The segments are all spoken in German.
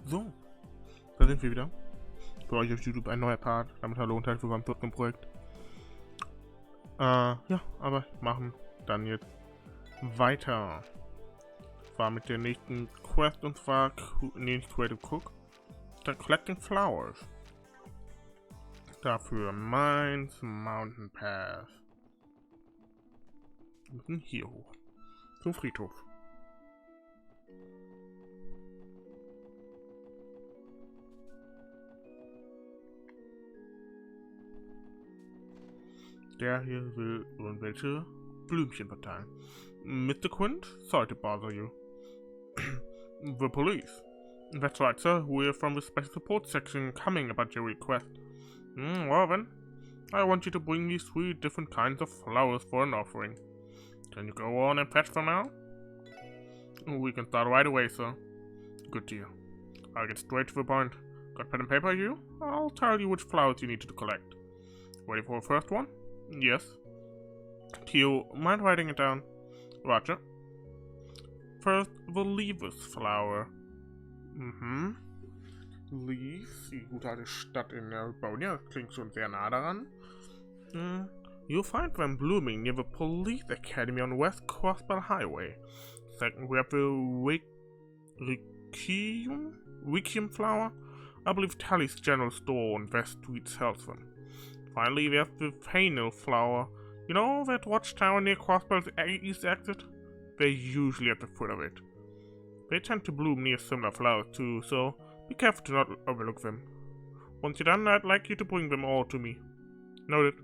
So, da sind wir wieder. Für euch auf YouTube ein neuer Part. Damit hallo und herzlich willkommen zum Projekt. Ja, aber machen dann jetzt weiter. War mit der nächsten Quest und zwar, nicht Creative Cook, dann Collecting Flowers. Dafür Mainz Mountain Pass. Wir müssen hier hoch. Zum Friedhof. Der hier will irgendwelche Blümchen verteilen. Mr. Quint, sorry to bother you. The police. That's right, sir. We're from the special support section coming about your request. Well then, I want you to bring me 3 different kinds of flowers for an offering. Can you go on and fetch them now? We can start right away, sir. Good deal. I'll get straight to the point. Got pen and paper, you? I'll tell you which flowers you need to collect. Ready for the first one? Yes. Tio, mind writing it down? Roger. First, the leaves flower. Leaves, die gute alte Stadt in Erbaunia, klingt schon sehr nah daran. You'll find them blooming near the police academy on West Crossbell Highway. Second, we have the Requiem flower. I believe Tally's general store on West Street sells them. Finally, there's the fennel flower. You know that watchtower near Crossbell's east exit? They're usually at the foot of it. They tend to bloom near similar flowers too, so be careful to not overlook them. Once you're done, I'd like you to bring them all to me. Noted.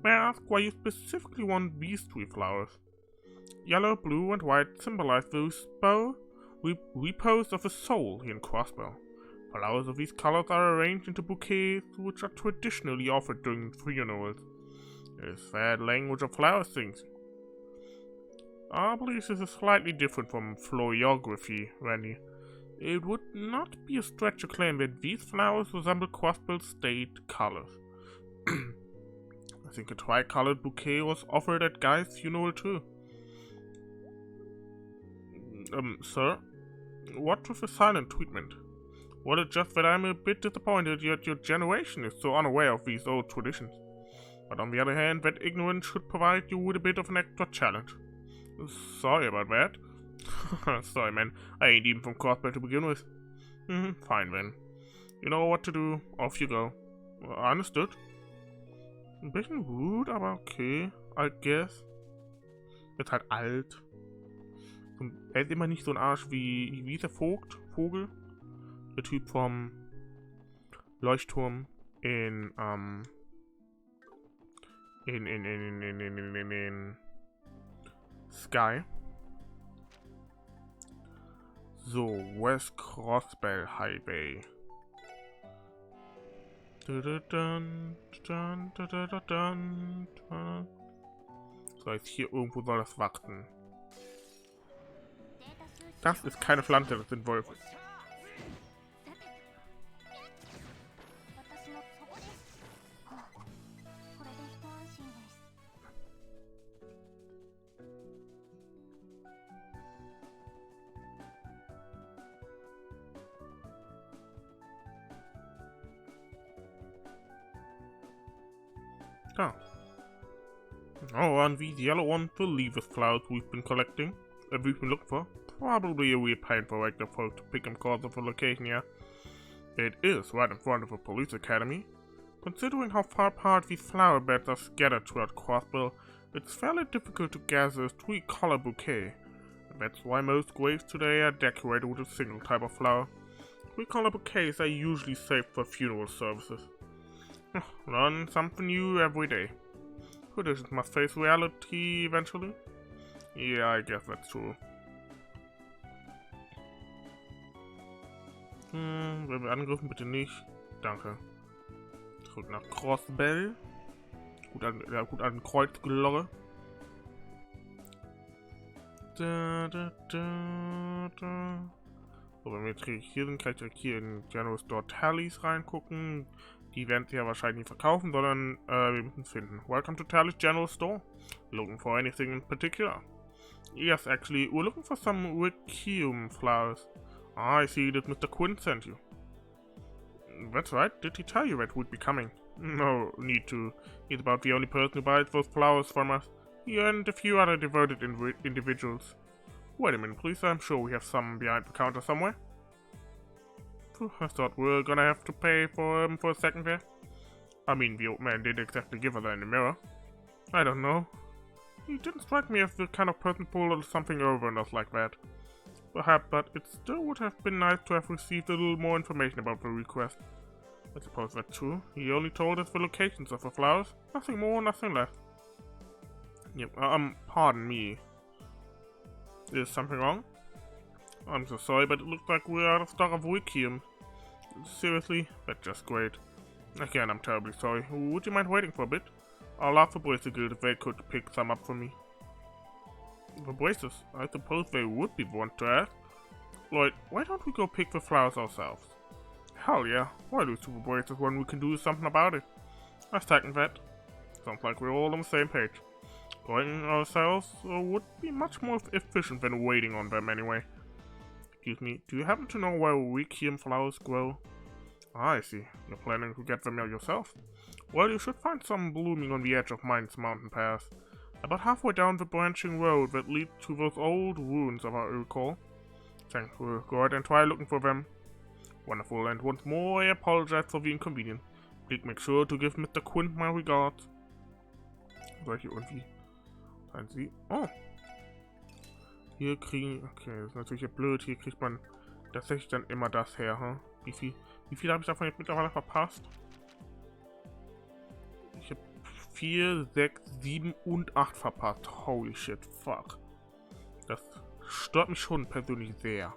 May I ask why you specifically want these 3 flowers? Yellow, blue, and white symbolize the repose of the soul here in Crossbell. Flowers of these colors are arranged into bouquets which are traditionally offered during funerals. It is that language of flower things. I believe this is slightly different from florography, Randy. It would not be a stretch to claim that these flowers resemble Crossbell's state colors. I think a tri-colored bouquet was offered at Guy's funeral too. Sir? What with the silent treatment? Well, it's just that I'm a bit disappointed that your generation is so unaware of these old traditions. But on the other hand, that ignorance should provide you with a bit of an extra challenge. Sorry about that. Sorry, man. I ain't even from Crossbell to begin with. Fine, then. You know what to do. Off you go. Understood. Ein bisschen rude, aber okay. I guess. Ist halt alt. Und er ist immer nicht so ein Arsch wie ist der Vogel? Der Typ vom Leuchtturm in Sky. So, West Crossbell Highway. So, jetzt hier irgendwo soll das warten. Das ist keine Pflanze, das sind Wölfe. Oh, and these yellow ones will leave the flowers we've been collecting. We've been looking for. Probably a weird pain for regular folk to pick them because of the location here. It is right in front of the police academy. Considering how far apart these flower beds are scattered throughout Crossbell, it's fairly difficult to gather a 3-color bouquet. That's why most graves today are decorated with a single type of flower. 3-color bouquets are usually saved for funeral services. Learn something new every day. Traditions must face reality eventually. Yeah, I guess that's true. Werden wir angegriffen? Bitte nicht. Danke. Zurück nach Crossbell. Gut an Kreuzglocke. So, wenn wir jetzt hier sind, kann ich direkt hier in General Store Tallies reingucken. Die werden sie ja wahrscheinlich nicht verkaufen, sondern wir müssen es finden. Welcome to Tally's General Store. Looking for anything in particular? Yes, actually, we're looking for some Requiem flowers. I see that Mr. Quinn sent you. That's right. Did he tell you that we'd be coming? No need to. He's about the only person who buys those flowers from us. He and a few other devoted individuals. Wait a minute, please. I'm sure we have some behind the counter somewhere. Phew, I thought we were gonna have to pay for him for a second there. I mean, the old man didn't exactly give us any mirror. I don't know. He didn't strike me as the kind of person who pulled something over on us like that. Perhaps, but it still would have been nice to have received a little more information about the request. I suppose that's true. He only told us the locations of the flowers. Nothing more, nothing less. Yep, pardon me. Is something wrong? I'm so sorry, but it looks like we're out of stock of Wikium. Seriously? That's just great. Again, I'm terribly sorry. Would you mind waiting for a bit? I'll ask the Bracer Guild if they could pick some up for me. The Bracers? I suppose they would be one to ask. Lloyd, why don't we go pick the flowers ourselves? Hell yeah, why do Super Bracers when we can do something about it? I second that. Sounds like we're all on the same page. Going ourselves would be much more efficient than waiting on them anyway. Excuse me, do you happen to know where Wikium flowers grow? Ah, I see. You're planning to get them yourself? Well, you should find some blooming on the edge of Mine's mountain pass. About halfway down the branching road that leads to those old ruins, if I recall. Thanks, we'll go ahead and try looking for them. Wonderful, and once more I apologize for the inconvenience. Please make sure to give Mr. Quinn my regards. Solche irgendwie. Seien Sie. Oh! Hier kriegen. Okay, das ist natürlich ja blöd. Hier kriegt man tatsächlich dann immer das her, hm? Wie viel habe ich davon jetzt mittlerweile verpasst? Ich habe 4, 6, 7 und 8 verpasst. Holy shit, fuck. Das stört mich schon persönlich sehr.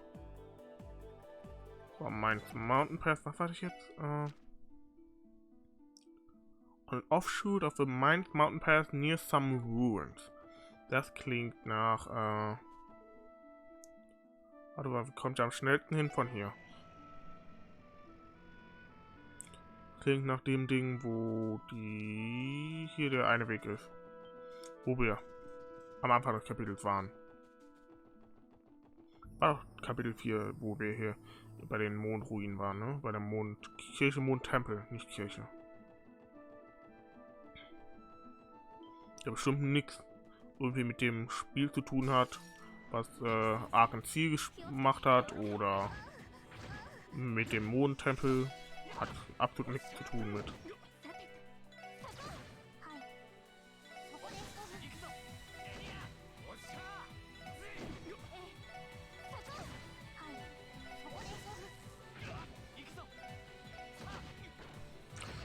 So, mein Mountain Pass, was hatte ich jetzt? An offshoot of the Mainz Mountain Pass near some ruins. Das klingt nach, warte mal, wie kommt ihr am schnellsten hin von hier? Klingt nach dem Ding, wo hier der eine Weg ist. Wo wir am Anfang des Kapitels waren. War doch Kapitel 4, wo wir hier bei den Mondruinen waren, ne? Bei der Kirche, Mondtempel, nicht Kirche. Der bestimmt nichts irgendwie mit dem Spiel zu tun hat, was Arc ein Ziel gemacht hat, oder mit dem Mondtempel. Hat absolut nichts zu tun mit.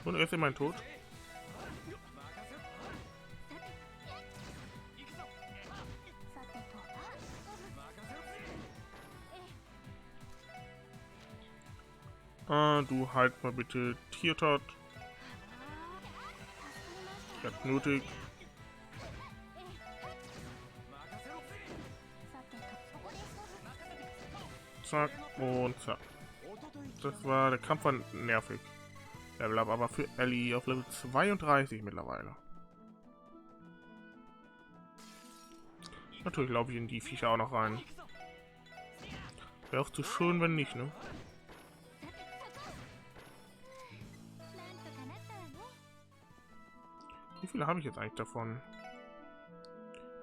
Und er ist immerhin tot. Du halt mal bitte Tiertot. Ganz nötig. Zack und zack. Das war der Kampf, war nervig. Level up aber für Elie auf Level 32 mittlerweile. Natürlich laufe ich in die Viecher auch noch rein. Wäre auch zu schön, wenn nicht, ne? Wie viele habe ich jetzt eigentlich davon?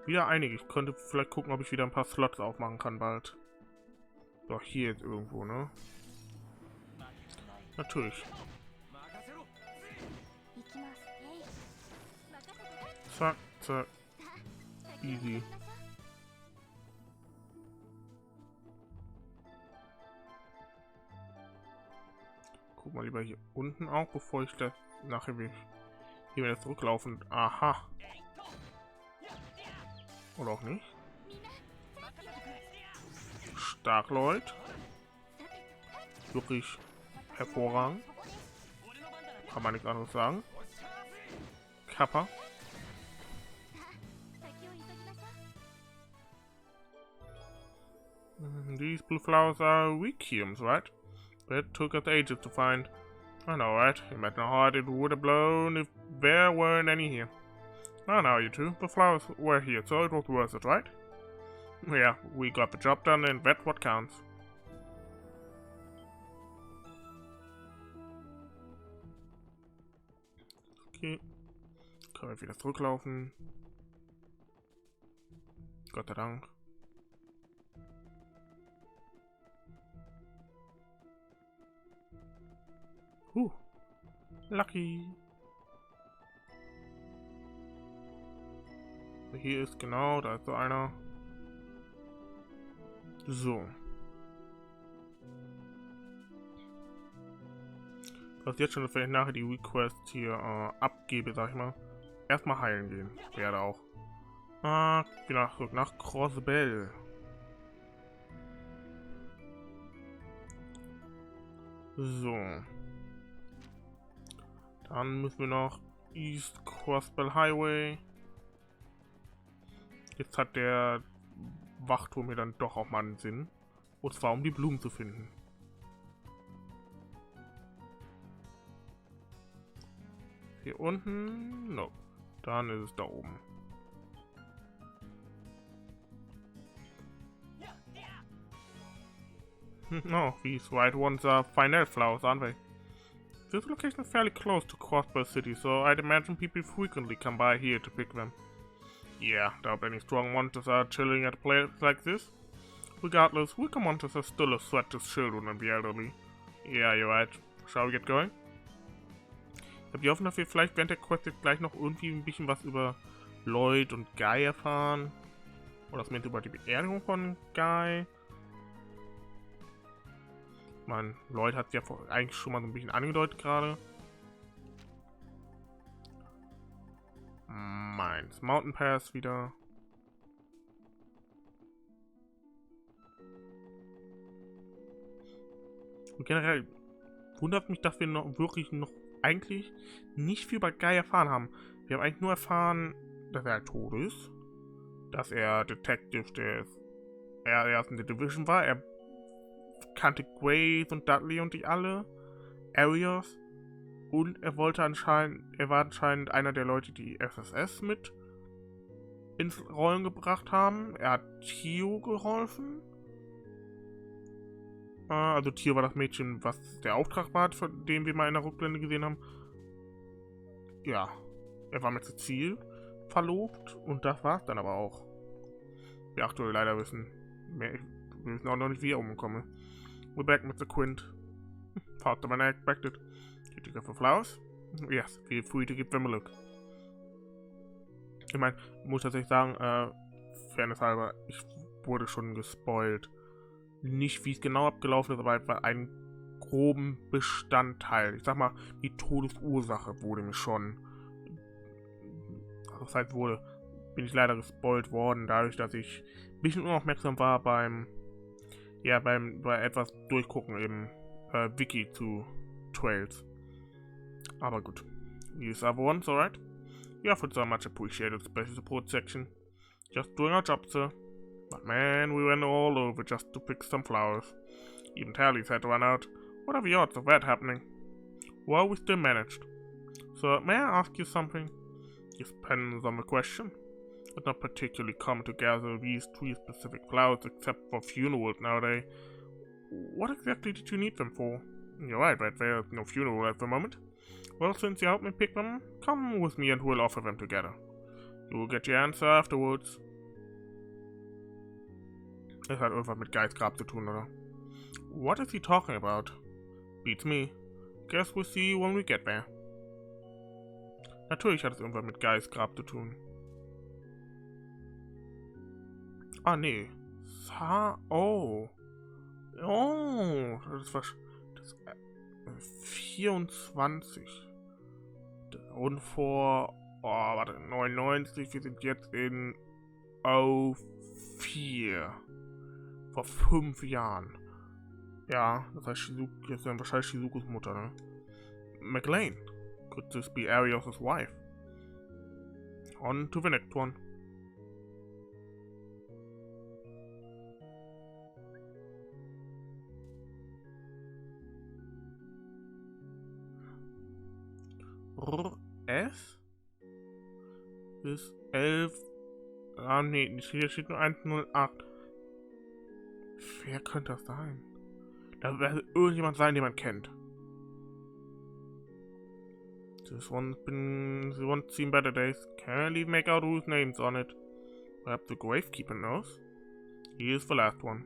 Wieder einige. Ich könnte vielleicht gucken, ob ich wieder ein paar Slots aufmachen kann bald. Doch, hier jetzt irgendwo, ne? Natürlich. Zack, zack. Easy. Guck mal lieber hier unten auch, bevor ich das nachher will. Hier wieder zurücklaufen. Aha. Oder auch nicht. Stark, Lloyd. Wirklich hervorragend. Kann man nichts anderes sagen. Kappa. These blue flowers are Wikiums, right? That took us ages to find. I know, right? Imagine how hard it would have blown if there weren't any here. Oh, now you two. The flowers were here, so it was worth it, right? Yeah, we got the job done and that's what counts. Okay. Können wir wieder zurücklaufen. Gott sei Dank. Lucky. Hier ist genau, da ist so einer. So. Was jetzt schon, dass ich nachher die Requests hier abgebe, sag ich mal. Erstmal heilen gehen. Werde auch. Wieder zurück nach Crossbell. So. Dann müssen wir noch East Crossbell Highway. Jetzt hat der Wachturm hier dann doch auch mal einen Sinn. Und zwar um die Blumen zu finden. Hier unten? No. Dann ist es da oben. Oh, these white ones are fine flowers, aren't they? This location is fairly close to Crossbell City, so I'd imagine people frequently come by here to pick them. Yeah, doubt any strong monsters are chilling at a place like this. Regardless, weaker monsters are still a threat to children and the elderly. Yeah, you're right. Shall we get going? Ich habe die Hoffnung, dass wir vielleicht während der Quest jetzt gleich noch irgendwie ein bisschen was über Lloyd und Guy erfahren. Oder zumindest über die Beerdigung von Guy. Man, Lloyd hat es ja eigentlich schon mal so ein bisschen angedeutet gerade. Meins Mountain Pass wieder. Und generell wundert mich, dass wir noch wirklich noch eigentlich nicht viel über Guy erfahren haben. Wir haben eigentlich nur erfahren, dass er tot ist. Dass er Detective der ersten Division war. Er kannte Grace und Dudley und die alle. Arias. Und er war anscheinend einer der Leute, die SSS mit ins Rollen gebracht haben. Er hat Tio geholfen. Also Tio war das Mädchen, was der Auftrag war, von dem wir mal in der Rückblende gesehen haben. Ja, er war mit Cecile verlobt und das war's dann aber auch. Wir aktuell leider wissen. Wir wissen auch noch nicht, wie er umgekommen ist. We're back with the Quint. Faster than I expected. Did you go for flowers? Yes, feel free to give them a look. Ich meine, muss tatsächlich sagen, Fairness halber, ich wurde schon gespoilt. Nicht wie es genau abgelaufen ist, aber etwa einen groben Bestandteil. Ich sag mal, die Todesursache wurde mir schon. Also das heißt, bin ich leider gespoilt worden, dadurch, dass ich ein bisschen unaufmerksam war bei etwas durchgucken im Wiki zu Trails. Aber gut. These other ones, alright? You offered so much appreciated special support section. Just doing our job, sir. But man, we went all over just to pick some flowers. Even tallies had to run out. What are the odds of that happening? Well, we still managed. So, may I ask you something? It depends on the question. It's not particularly common to gather these three specific flowers except for funerals nowadays. What exactly did you need them for? You're right, but there's no funeral at the moment. Well, since you helped me pick them, come with me and we'll offer them together. You will get your answer afterwards. Das hat irgendwas mit Guys Grab zu tun, oder? What is he talking about? Beats me. Guess we'll see when we get there. Natürlich hat es irgendwas mit Guys Grab zu tun. Ah, nee. Oh. Oh. Das war... Das 24. Und vor... Oh, warte. 99. Wir sind jetzt in... 04. Vor 5 Jahren. Ja, das heißt, jetzt ist dann wahrscheinlich Shizukos Mutter, ne? McLean. Could this be Arios' wife? On to the next one. S ist 11. Ah, nee, hier steht nur 108. Wer könnte das sein? Da wird irgendjemand sein, den man kennt. This one's seen better days. Can't even make out whose name's on it. Perhaps the gravekeeper knows. Here's the last one.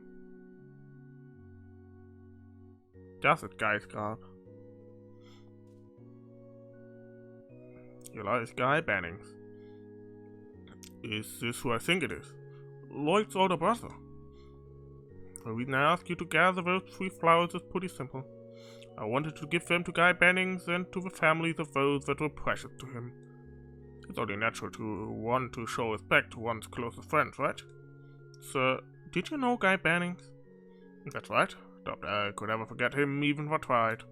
Das ist Guy's Grab. Here lies Guy Bannings. Is this who I think it is? Lloyd's older brother. The reason I asked you to gather those 3 flowers is pretty simple. I wanted to give them to Guy Bannings and to the families of those that were precious to him. It's only natural to want to show respect to one's closest friends, right? Sir, did you know Guy Bannings? That's right. Doubt I could ever forget him even if I tried.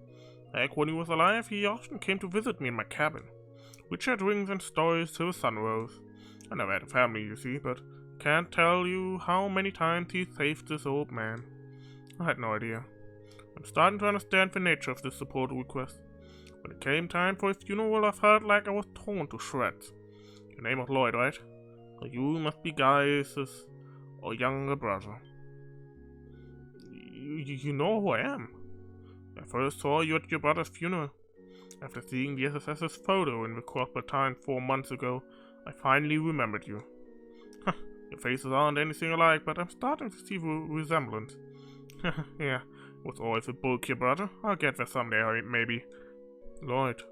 Back when he was alive, he often came to visit me in my cabin. We shared rings and stories till the sun rose. I never had a family, you see, but can't tell you how many times he saved this old man. I had no idea. I'm starting to understand the nature of this support request. When it came time for his funeral, I felt like I was torn to shreds. Your name was Lloyd, right? Well, you must be Guy's or younger brother. You know who I am. I first saw you at your brother's funeral. After seeing the SSS's photo in the Crossbell Times 4 months ago, I finally remembered you. Your faces aren't anything alike, but I'm starting to see the resemblance. Yeah, it was always a bulkier brother. I'll get there someday, maybe. Lloyd.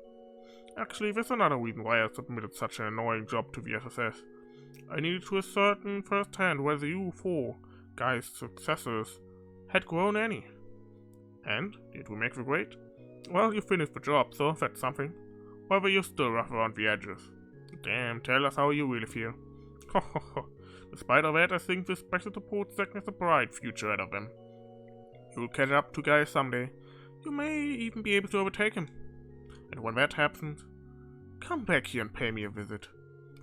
Actually, there's another reason why I submitted such an annoying job to the SSS. I needed to ascertain firsthand whether you 4, Guy's successors, had grown any. And, did we make the grade? Well, you finished the job, so that's something. However, you're still rough around the edges. Damn, tell us how you really feel. Ho ho ho. Despite all that, I think this special support section has a bright future ahead of them. You'll catch up to Guy someday. You may even be able to overtake him. And when that happens, come back here and pay me a visit.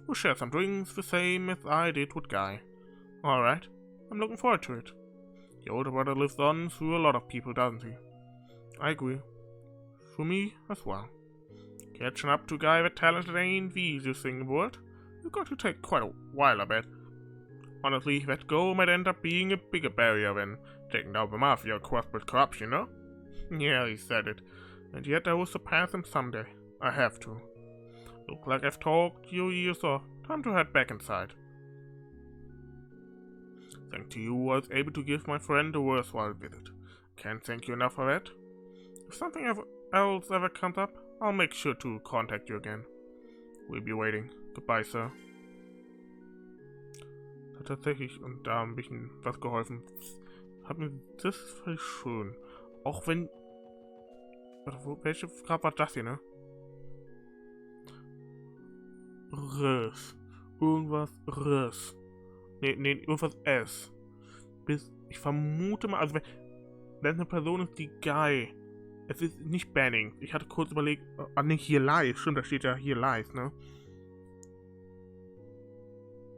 We'll share some drinks the same as I did with Guy. Alright, I'm looking forward to it. Your older brother lives on through a lot of people, doesn't he? I agree. For me as well. Catching up to Guy that talented ain't the easiest thing in the world. You've got to take quite a while, I bet. Honestly, that goal might end up being a bigger barrier than taking down the mafia or Crossbell corruption, you know? Yeah, he said it. And yet I will surpass him someday. I have to. Look like I've talked your ears off. Time to head back inside. Thanks to you, I was able to give my friend a worthwhile visit. Can't thank you enough for that. If something else ever comes up, I'll make sure to contact you again. We'll be waiting. Goodbye, Sir. Hat tatsächlich und da ein bisschen was geholfen. Hat mir das voll schön. Auch wenn. Welche Grab war das hier, ne? Rös. Irgendwas Rös. Nee, irgendwas S. Ich vermute mal, also wenn es eine Person ist, die Guy. Es ist nicht Bannings. Ich hatte kurz überlegt, ne, hier lies. Stimmt, da steht ja hier lies, ne?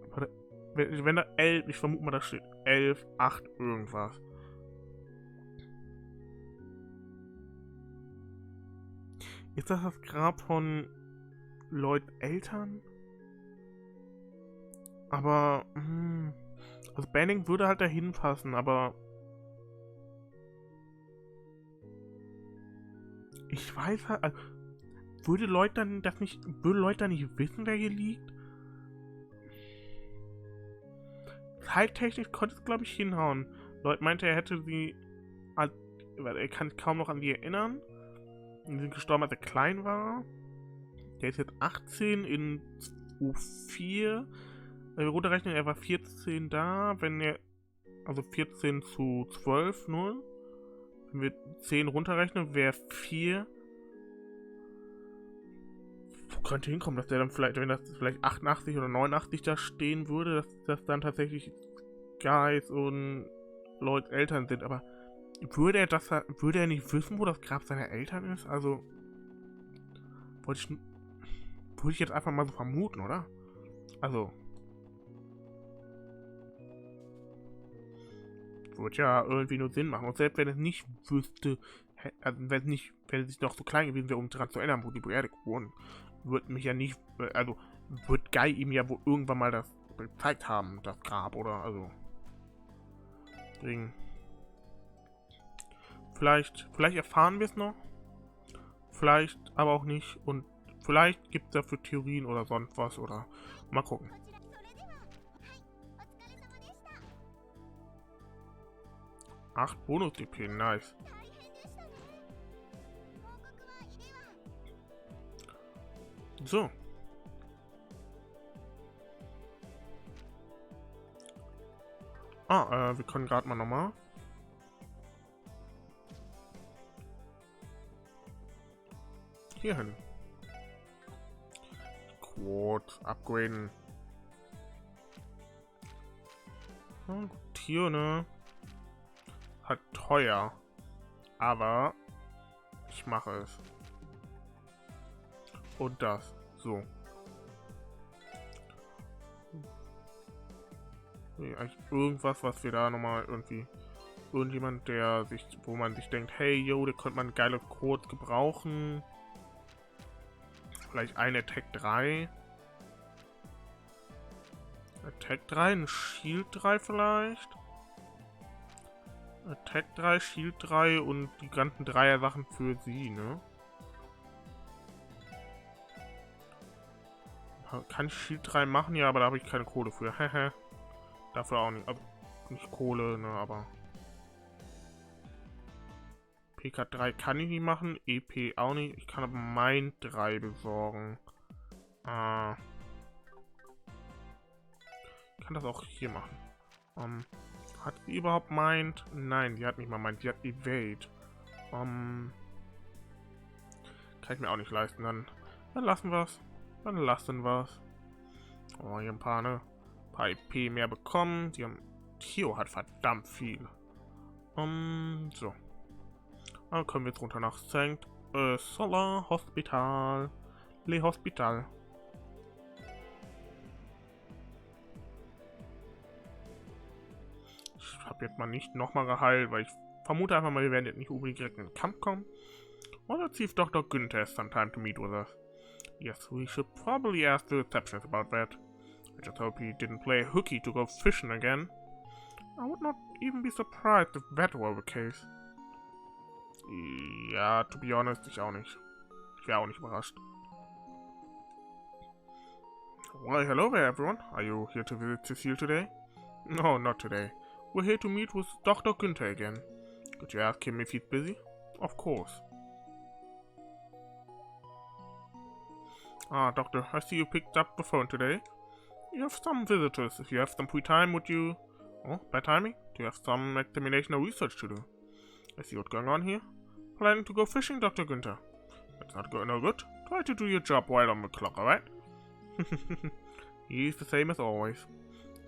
Warte, wenn da 11, ich vermute mal, da steht 11, 8, irgendwas. Ist das das Grab von Lloyds Eltern? Aber, also Banning würde halt dahin passen, aber ich weiß halt, also, würde Lloyd dann nicht wissen, wer hier liegt? Zeittechnisch konnte es, glaube ich, hinhauen. Lloyd meinte, er hätte sie, er kann sich kaum noch an sie erinnern. Die sind gestorben, als er klein war. Der ist jetzt 18 in 2004. Wenn wir runterrechnen, er war 14 da, wenn er, also 14 zu 12 nur. Wenn wir 10 runterrechnen, wäre 4. Wo könnte hinkommen, dass der dann vielleicht, wenn das vielleicht 88 oder 89 da stehen würde, dass das dann tatsächlich Guys und Lloyds Eltern sind, aber würde er nicht wissen, wo das Grab seiner Eltern ist? Also, würde ich jetzt einfach mal so vermuten, oder? Also, würde ja irgendwie nur Sinn machen. Und selbst wenn es nicht wüsste, also wenn es nicht noch so klein gewesen wäre, um daran zu erinnern, wo die beerdigt wurden, würde mich ja nicht, also, würde Guy ihm ja wohl irgendwann mal das gezeigt haben, das Grab, oder? Also, deswegen. Vielleicht erfahren wir es noch. Vielleicht aber auch nicht. Und vielleicht gibt es dafür Theorien oder sonst was oder mal gucken. Acht Bonus-DP, nice. So. Wir können gerade mal nochmal. Hier hin. Quote, upgraden. Ja, gut, hier, ne? Halt teuer. Aber ich mache es. Und das. So. Eigentlich irgendwas, was wir da nochmal irgendwie. Irgendjemand, der sich, wo man sich denkt, hey, yo, da könnte man geile Codes gebrauchen. Vielleicht ein Attack 3. Attack 3, ein Shield 3 vielleicht. Attack 3, Shield 3 und die ganzen Dreier-Sachen für sie, ne? Kann ich Shield 3 machen? Ja, aber da habe ich keine Kohle für. Hehe. Dafür auch nicht. Also nicht Kohle, ne, aber. PK 3 kann ich nicht machen. EP auch nicht. Ich kann aber Mind 3 besorgen. Ich kann das auch hier machen. Hat sie überhaupt Mind? Nein, die hat nicht mal Mind. Die hat Evade. Kann ich mir auch nicht leisten. Dann lassen wir es. Dann lassen wir es. Oh, hier ein paar, ne? Ein paar EP mehr bekommen. Die haben. Tio hat verdammt viel. So. Dann können wir jetzt runter nach St. Solar Hospital. Le Hospital. Ich habe jetzt mal nicht nochmal geheilt, weil ich vermute einfach mal, wir werden jetzt nicht unbedingt direkt in den Kampf kommen. Or let's see if Dr. Günther has some time to meet with us. Yes, we should probably ask the receptionist about that. I just hope he didn't play a hooky to go fishing again. I would not even be surprised if that were the case. Ja, to be honest, ich auch nicht. Ich wäre auch nicht überrascht. Well, hello there, everyone. Are you here to visit Cecile today? No, not today. We're here to meet with Dr. Günther again. Could you ask him if he's busy? Of course. Ah, Doctor, I see you picked up the phone today. You have some visitors. If you have some free time, would you... Oh, bad timing? Do you have some examination or research to do? I see what's going on here. Planning to go fishing, Dr. Günther. That's not no good. Try to do your job while on the clock, alright? He's the same as always.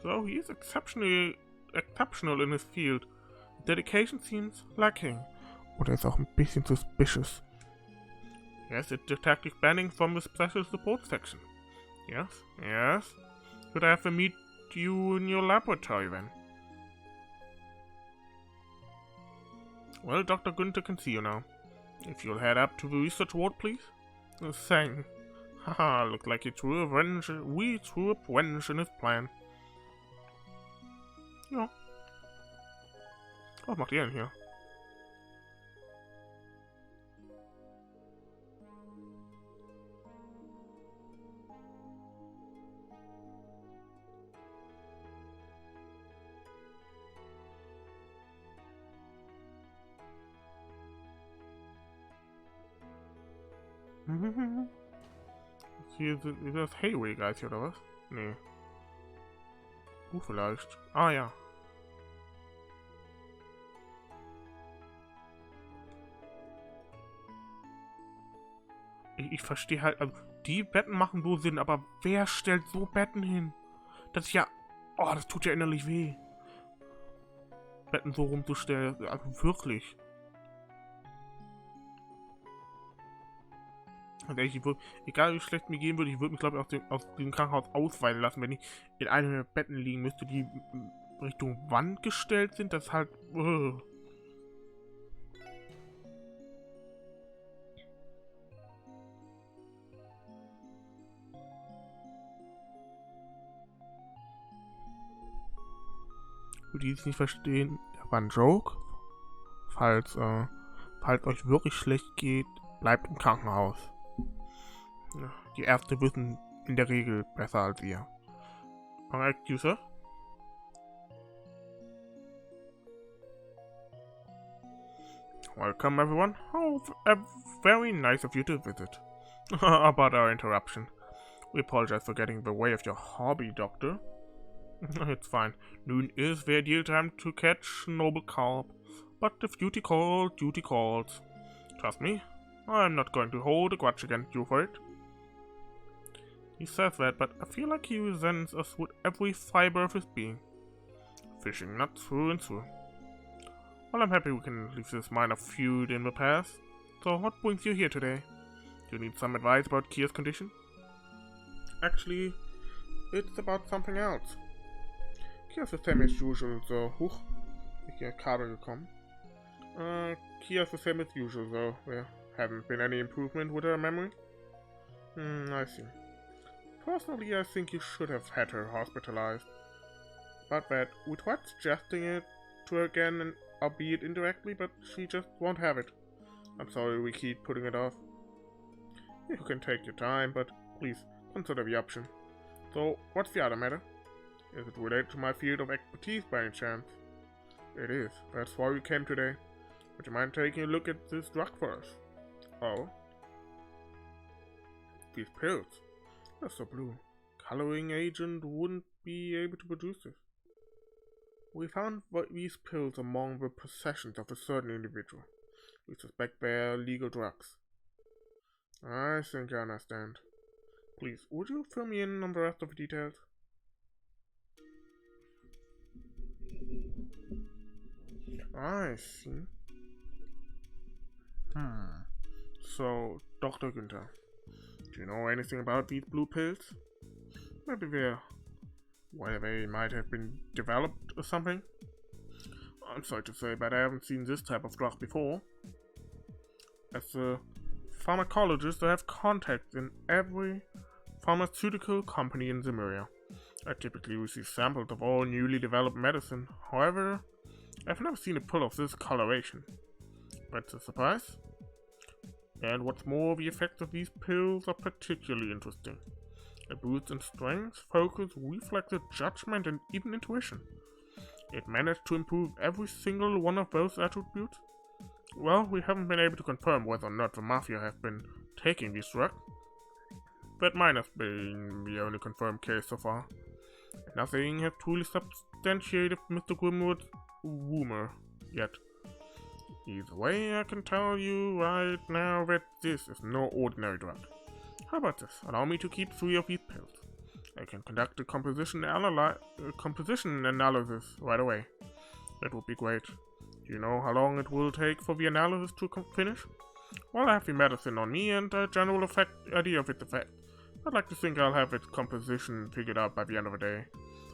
So he is exceptional in his field. Dedication seems lacking. Oder ist auch ein bisschen suspicious. Yes, it's Detective Bannings from the Special Support Section. Yes, yes. Could I have to meet you in your laboratory then? Well, Dr. Günther can see you now. If you'll head up to the research ward, please. Thanks. Haha, looked like he threw a wrench in his plan. Ja. Was macht ihr denn hier? Hier sind das Hayway Guys hier, oder was? Nee. Du vielleicht. Ah ja. Ich verstehe halt, also die Betten machen so Sinn, aber wer stellt so Betten hin? Das ist ja, oh, das tut ja innerlich weh. Betten so rumzustellen, also wirklich. Also egal wie schlecht mir gehen würde, ich würde mich glaube ich aus dem Krankenhaus ausweisen lassen, wenn ich in einem der Betten liegen müsste, die Richtung Wand gestellt sind, das ist halt... Für die es nicht verstehen, das war ein Joke. Falls euch wirklich schlecht geht, bleibt im Krankenhaus. Die Ärzte wissen in der Regel besser als ihr. Correct, you, sir? Welcome, everyone. How very nice of you to visit. About our interruption. We apologize for getting in the way of your hobby, Doctor. It's fine. Noon is the ideal time to catch noble carp. But if duty calls, duty calls. Trust me, I'm not going to hold a grudge against you for it. He says that, but I feel like he resents us with every fiber of his being. Fishing nuts through and through. Well, I'm happy we can leave this minor feud in the past. So, what brings you here today? Do you need some advice about Kia's condition? Actually, it's about something else. Kia's the same as usual, so... Huch, ich bin Kabel gekommen. Kia's the same as usual, though. There haven't been any improvement with her memory. I see. Personally, I think you should have had her hospitalized. But that, we tried suggesting it to her again, and albeit indirectly, but she just won't have it. I'm sorry we keep putting it off. You can take your time, but please, consider the option. So, what's the other matter? Is it related to my field of expertise by any chance? It is. That's why we came today. Would you mind taking a look at this drug for us? Oh? These pills. They're so blue. Coloring agent wouldn't be able to produce this. We found these pills among the possessions of a certain individual. We suspect they're legal drugs. I think I understand. Please, would you fill me in on the rest of the details? I see. So, Dr. Günther, do you know anything about these blue pills? Maybe where they might have been developed or something? I'm sorry to say, but I haven't seen this type of drug before. As a pharmacologist, I have contacts in every pharmaceutical company in Zemuria. I typically receive samples of all newly developed medicine. However, I've never seen a pill of this coloration. That's a surprise. And what's more, the effects of these pills are particularly interesting. It boosts in strength, focus, reflexes, judgment, and even intuition. It managed to improve every single one of those attributes. Well, we haven't been able to confirm whether or not the Mafia have been taking these drugs. That might have been the only confirmed case so far. Nothing has truly substantiated Mr. Grimwood's rumor yet. Either way, I can tell you right now that this is no ordinary drug. How about this? Allow me to keep 3 of these pills. I can conduct a composition analysis right away. That would be great. Do you know how long it will take for the analysis to finish? Well, I have the medicine on me and a general idea of its effect. I'd like to think I'll have its composition figured out by the end of the day.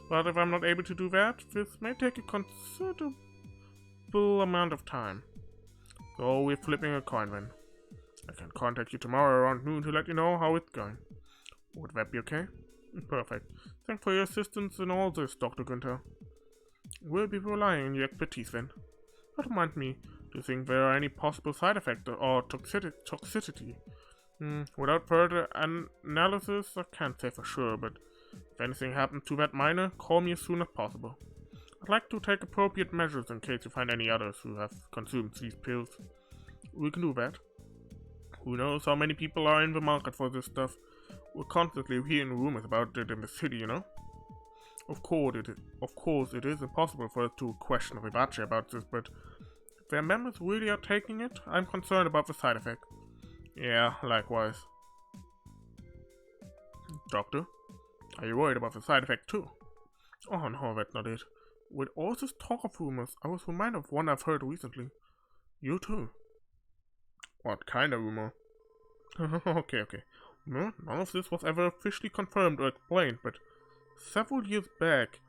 But if I'm not able to do that, this may take a considerable amount of time. So we're flipping a coin then. I can contact you tomorrow around noon to let you know how it's going. Would that be okay? Perfect. Thanks for your assistance in all this, Dr. Günther. We'll be relying on your expertise then. That reminds me, do you think there are any possible side effects or toxicity? Without further analysis, I can't say for sure, but if anything happens to that miner, call me as soon as possible. I'd like to take appropriate measures in case you find any others who have consumed these pills. We can do that. Who knows how many people are in the market for this stuff? We're constantly hearing rumors about it in the city, you know? Of course it is impossible for us to question Ribace about this, but if their members really are taking it, I'm concerned about the side effect. Yeah, likewise. Doctor, are you worried about the side effect too? Oh no, that's not it. With all this talk of rumors, I was reminded of one I've heard recently. You too. What kind of rumor? Okay. No, none of this was ever officially confirmed or explained, but several years back,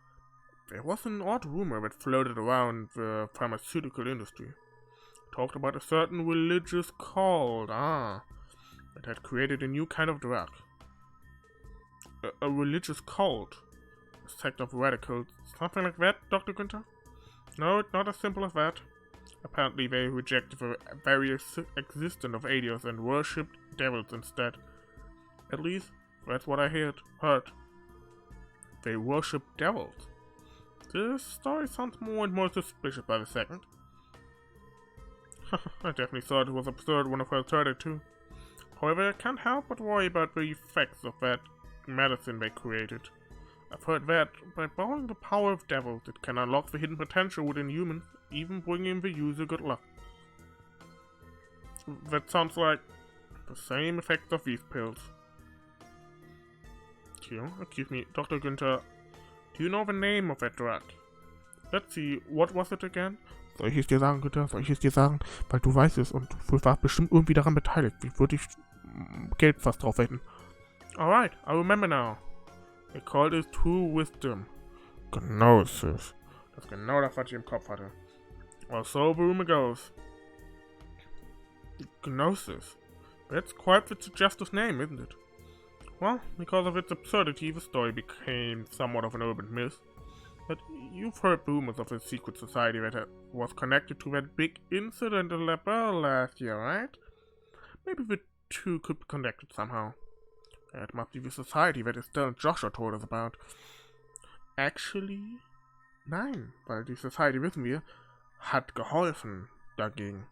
there was an odd rumor that floated around the pharmaceutical industry. It talked about a certain religious cult, that had created a new kind of drug. A religious cult? A sect of radicals? Something like that, Dr. Günther? No, it's not as simple as that. Apparently they rejected the very existence of Adios and worshipped devils instead. At least, that's what I heard. They worship devils. This story sounds more and more suspicious by the second. I definitely thought it was absurd when I first heard it too. However, I can't help but worry about the effects of that medicine they created. I've heard that, by borrowing the power of devils, it can unlock the hidden potential within humans, even bringing the user good luck. That sounds like the same effects of these pills. Tio, excuse me, Dr. Günther, do you know the name of that drug? Let's see, what was it again? Soll ich es dir sagen, Günther? Soll ich es dir sagen? Weil du weißt es und du warst bestimmt irgendwie daran beteiligt. Wie würde ich Geld fast drauf wetten? Alright, I remember now. They called it True Wisdom. Gnosis. Das ist genau das, was ich im Kopf hatte. Well, so the rumor goes. Gnosis. That's quite the suggestive name, isn't it? Well, because of its absurdity, the story became somewhat of an urban myth. But you've heard rumors of a secret society that was connected to that big incident in La Belle last year, right? Maybe the two could be connected somehow. That must be the society that Estelle and Joshua told us about. Actually, nein, weil die Society, wissen wir, hat geholfen dagegen.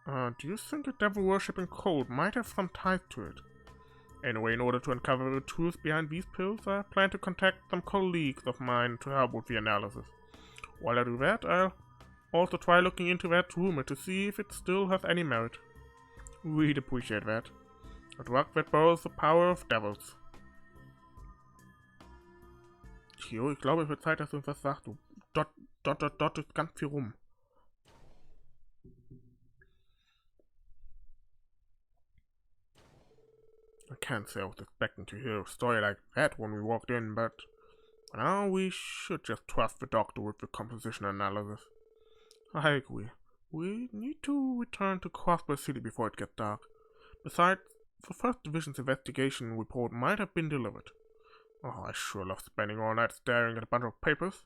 Do you think a devil-worshipping cult might have some ties to it? Anyway, in order to uncover the truth behind these pills, I plan to contact some colleagues of mine to help with the analysis. While I do that, I'll also try looking into that rumor to see if it still has any merit. We'd appreciate that. A drug that borrows the power of devils. Tio, ich glaube, es wird Zeit, dass du uns was sagst. Du dort ist ganz viel rum. I can't say I was expecting to hear a story like that when we walked in, but now we should just trust the doctor with the composition analysis. I agree. We need to return to Crossbell City before it gets dark. Besides, the first division's investigation report might have been delivered. Oh, I sure love spending all night staring at a bunch of papers. ...